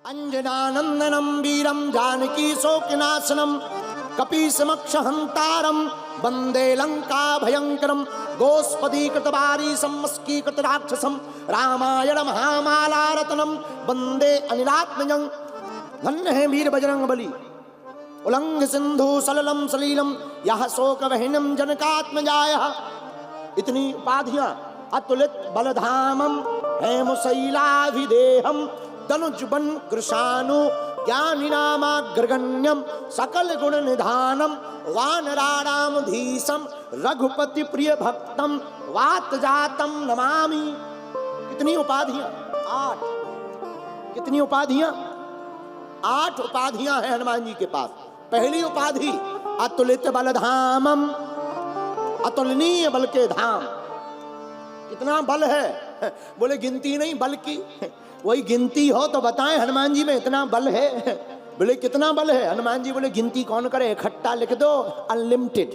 अंजनानंदनम वीरम जानकी शोकनाशनम कपीसमक्ष हंतारम वंदे लंका भयंकरम गोस्पदीकृतवारी सम्मस्कीकृत राक्षसम रामायण महामालारत्नम वंदे अनिलात्मजं। धन्य है वीर बजरंग बली। उल्लंघ सिंधु सललम सलीलम यह शोक वहिनम जनकात्मजायः। इतनी उपाधियां अतुलित बलधामम हेमशैलाभिदेहम तनुजबन कृशानु ज्ञानिनामाग्रगण्यम सकल गुण निधानम वानराणामधीशम रघुपति प्रिय भक्तम वात जातम नमामि। कितनी उपाधियां? 8। कितनी उपाधियां? 8 उपाधियां हैं हनुमान जी के पास। पहली उपाधि अतुलित बलधामम, अतुलनीय बल के धाम। कितना बल है? बोले गिनती नहीं बल की, वही गिनती हो तो बताएं हनुमान जी में इतना बल है। बोले कितना बल है? हनुमान जी बोले गिनती कौन करे, इकट्ठा लिख दो अनलिमिटेड।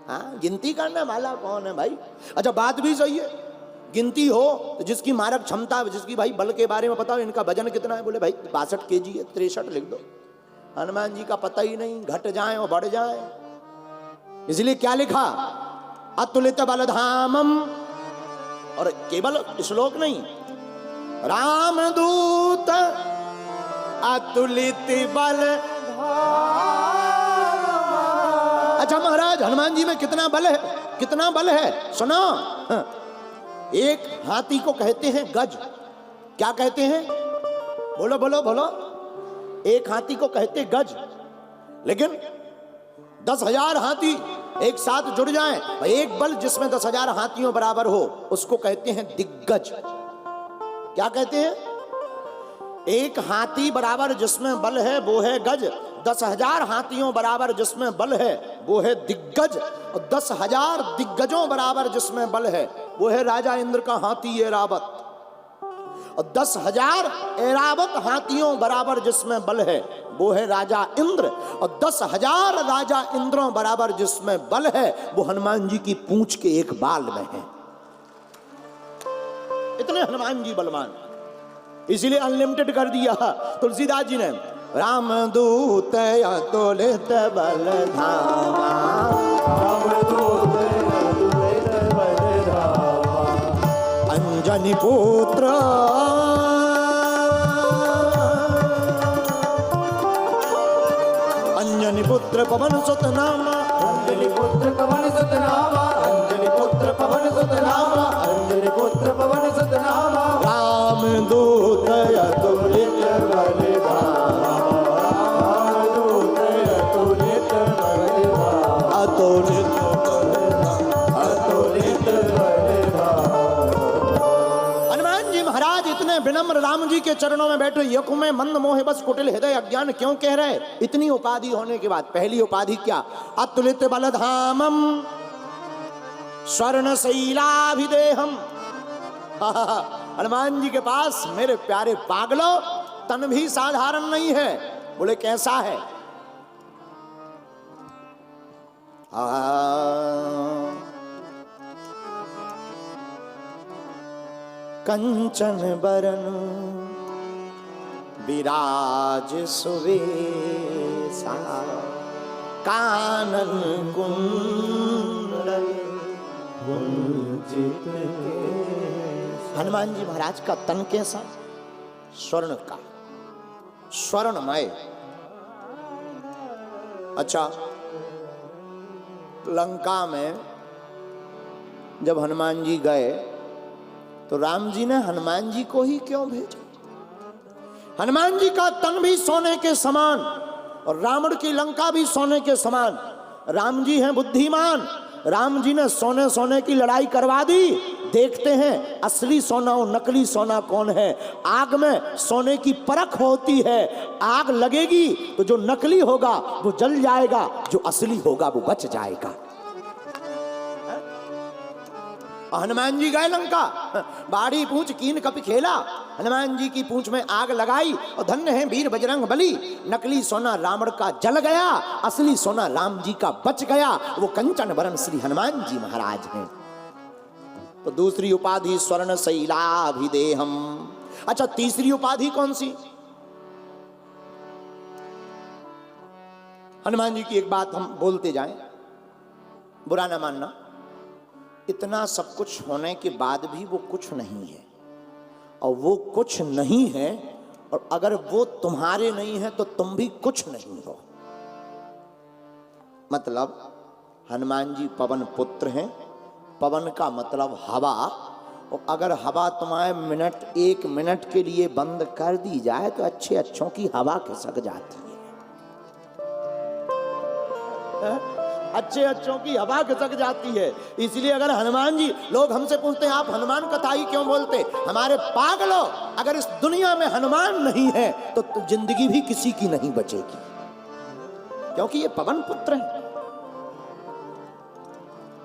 हाँ, गिनती करने वाला कौन है भाई? अच्छा बात भी सही है, गिनती हो तो जिसकी मारक क्षमता, जिसकी भाई बल के बारे में पता हो, इनका वजन कितना है, बोले भाई 62 kg है, 63 लिख दो। हनुमान जी का पता ही नहीं, घट जाए और बढ़ जाए। इसलिए क्या लिखा? अतुलित बलधामम। और केवल श्लोक नहीं, रामदूत अतुलित बल। अच्छा महाराज हनुमान जी में कितना बल है? कितना बल है सुनो। एक हाथी को कहते हैं गज। क्या कहते हैं? बोलो बोलो बोलो। एक हाथी को कहते गज, लेकिन 10,000 हाथी एक साथ जुड़ जाएं, एक बल जिसमें 10,000 हाथियों बराबर हो, उसको कहते हैं दिग्गज। क्या कहते हैं? एक हाथी बराबर जिसमें बल है वो है गज, 10,000 हाथियों बराबर जिसमें बल है वो है दिग्गज, और 10,000 दिग्गजों बराबर जिसमें बल है वो है राजा इंद्र का हाथी ऐरावत। और 10,000 ऐरावत हाथियों बराबर जिसमें बल है वो है राजा इंद्र, और 10,000 राजा इंद्रों बराबर जिसमें बल है वो हनुमान जी की पूंछ के एक बाल में है। इतने हनुमान जी बलवान, इसीलिए अनलिमिटेड कर दिया तुलसीदास जी ने। रामदूत अतुलित बलधामा, अंजनी पुत्र अंजनी पुत्र पवन सुत नामा, अंजनी पुत्र पवन सुत नामा, अंजनी पुत्र पवन सुत नामा, अंजनी पुत्र पवन सुत नामा। रामदूत अतुलित बलधामा, रामदूत अतुलित बलधामा, अतुलित बलधामा, अतुलित बलधामा। हनुमान जी महाराज इतने विनम्र राम जी के चरणों में बैठे, यकु में मंद मोह बस कुटिल हृदय अज्ञान क्यों कह रहे? इतनी उपाधि होने के बाद पहली उपाधि क्या? अतुलित बलधामम स्वर्णशैलाभिदेहम। हनुमान जी के पास मेरे प्यारे पागलों तन भी साधारण नहीं है। बोले कैसा है? कंचन बरन विराज सुवेशा, कानन कुंडल कुंजित। हनुमान जी महाराज का तन कैसा? स्वर्ण का, स्वर्णमय। अच्छा लंका में जब हनुमान जी गए तो राम जी ने हनुमान जी को ही क्यों भेजा? हनुमान जी का तन भी सोने के समान और रावण की लंका भी सोने के समान। राम जी हैं बुद्धिमान, राम जी ने सोने सोने की लड़ाई करवा दी। देखते हैं असली सोना और नकली सोना कौन है। आग में सोने की परख होती है, आग लगेगी तो जो नकली होगा वो जल जाएगा, जो असली होगा वो बच जाएगा। हनुमान जी गए लंका, बाड़ी पूंछ कीन कप खेला, हनुमान जी की पूंछ में आग लगाई और धन्य है वीर बजरंग बली। नकली सोना रावण का जल गया, असली सोना राम जी का बच गया। वो कंचन बरन श्री हनुमान जी महाराज हैं। तो दूसरी उपाधि स्वर्ण शैलाभिदेहम। अच्छा तीसरी उपाधि कौन सी? हनुमान जी की एक बात हम बोलते जाएं, बुरा ना मानना, इतना सब कुछ होने के बाद भी वो कुछ नहीं है, और वो कुछ नहीं है, और अगर वो तुम्हारे नहीं है तो तुम भी कुछ नहीं हो। मतलब हनुमान जी पवन पुत्र हैं। पवन का मतलब हवा, और अगर हवा तुम्हारे एक मिनट के लिए बंद कर दी जाए तो अच्छे अच्छों की हवा खिसक जाती है, अच्छे अच्छों की हवा खिसक जाती है। इसलिए अगर हनुमान जी, लोग हमसे पूछते हैं आप हनुमान कथा ही क्यों बोलते, हमारे पागलों, अगर इस दुनिया में हनुमान नहीं है तो जिंदगी भी किसी की नहीं बचेगी, क्योंकि ये पवन पुत्र है।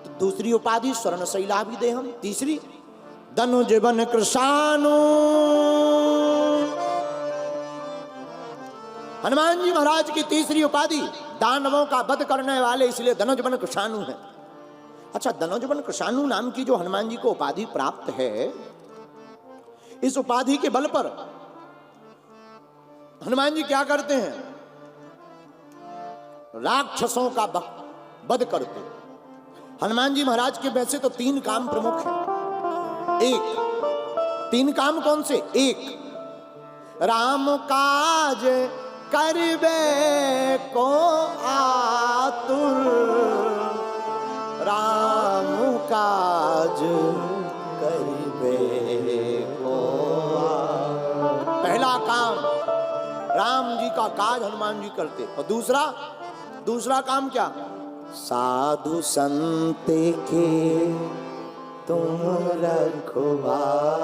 तो दूसरी उपाधि स्वर्णशैला भी दे हम। तीसरी धनुज बन कृशानु। हनुमान जी महाराज की तीसरी उपाधि दानवों का वध करने वाले, इसलिए धनुज बन कृशानु है। अच्छा, धनुज बन कृशानु नाम की जो हनुमान जी को उपाधि प्राप्त है, इस उपाधि के बल पर हनुमान जी क्या करते हैं? राक्षसों का वध करते। हनुमान जी महाराज के वैसे तो 3 काम प्रमुख हैं। एक, 3 काम कौन से? एक, राम काज करबे को आतुर, राम काज करबे को आतुर। पहला काम राम जी का काज हनुमान जी करते। और दूसरा काम क्या? साधु संत के तुम रखवारे,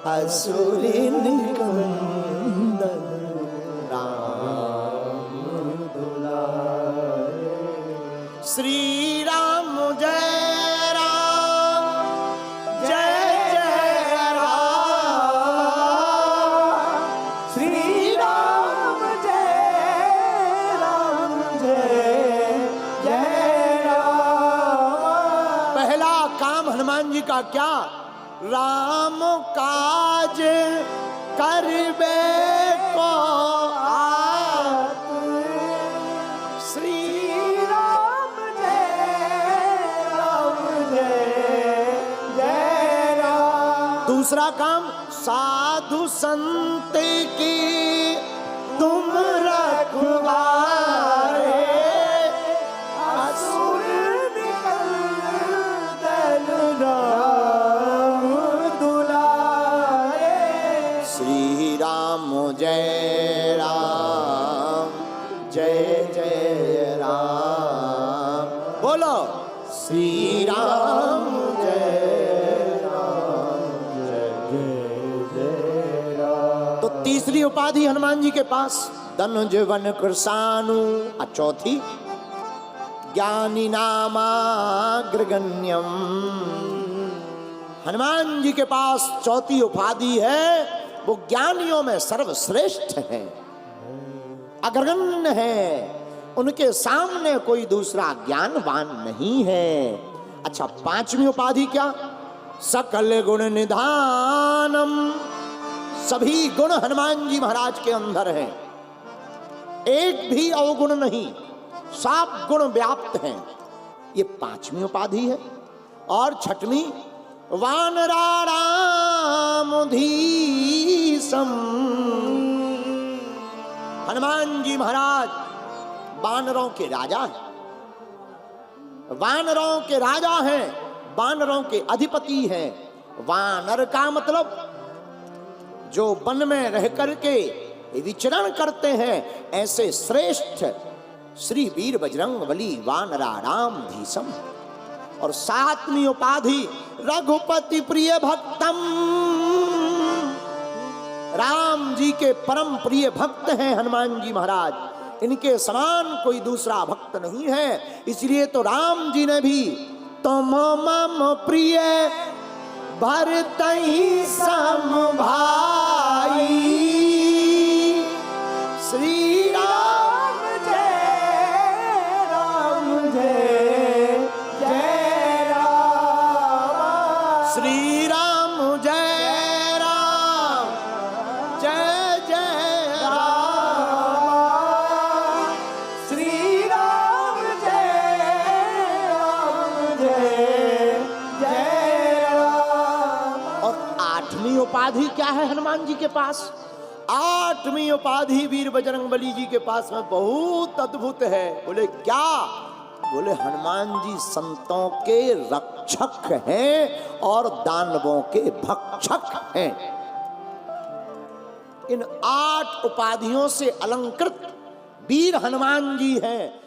असुरिन कंदन राम दुलारे। श्री राम जय राम, जय जय राम, श्री राम जय राम, जय जय राम। पहला काम हनुमान जी का क्या? राम काज करबे को आतुर, श्री राम जय राम, जय जय राम। दूसरा काम साधु संत की तुम रखवारे, असुर निकंदन राम दुलारे। श्री राम जय राम, जय जय राम। बोलो श्री राम जय राम, जय जय राम। तो तीसरी उपाधि हनुमान जी के पास धनुज वन कृशानु। और चौथी ज्ञानी नामाग्रगण्यम। हनुमान जी के पास चौथी उपाधि है, वो ज्ञानियों में सर्वश्रेष्ठ है, अग्रगण्य है, उनके सामने कोई दूसरा ज्ञानवान नहीं है। अच्छा, पांचवी उपाधि क्या? सकल गुण निधानम। सभी गुण हनुमान जी महाराज के अंदर हैं, एक भी अवगुण नहीं, सब गुण व्याप्त हैं। ये पांचवी उपाधि है। और छठवीं वानरारामधीशम। हनुमान जी महाराज वानरों के राजा हैं, वानरों के राजा हैं, वानरों के अधिपति हैं। वानर का मतलब जो वन में रह करके विचरण करते हैं, ऐसे श्रेष्ठ श्री वीर बजरंगबली वानरारामधीशम। और सातवीं उपाधि रघुपति प्रिय भक्तम। राम जी के परम प्रिय भक्त हैं हनुमान जी महाराज, इनके समान कोई दूसरा भक्त नहीं है। इसलिए तो राम जी ने भी तुम मम प्रिय भरतहि सम भाई, श्री राम जय राम, जय जय राम। श्री राम जय राम, जय जय राम। जय जय राम। और 8वीं उपाधि क्या है हनुमान जी के पास? 8वीं उपाधि वीर बजरंगबली जी के पास में बहुत अद्भुत है। बोले क्या? बोले हनुमान जी संतों के रक्षक हैं और दानवों के भक्षक हैं। इन 8 उपाधियों से अलंकृत वीर हनुमान जी हैं।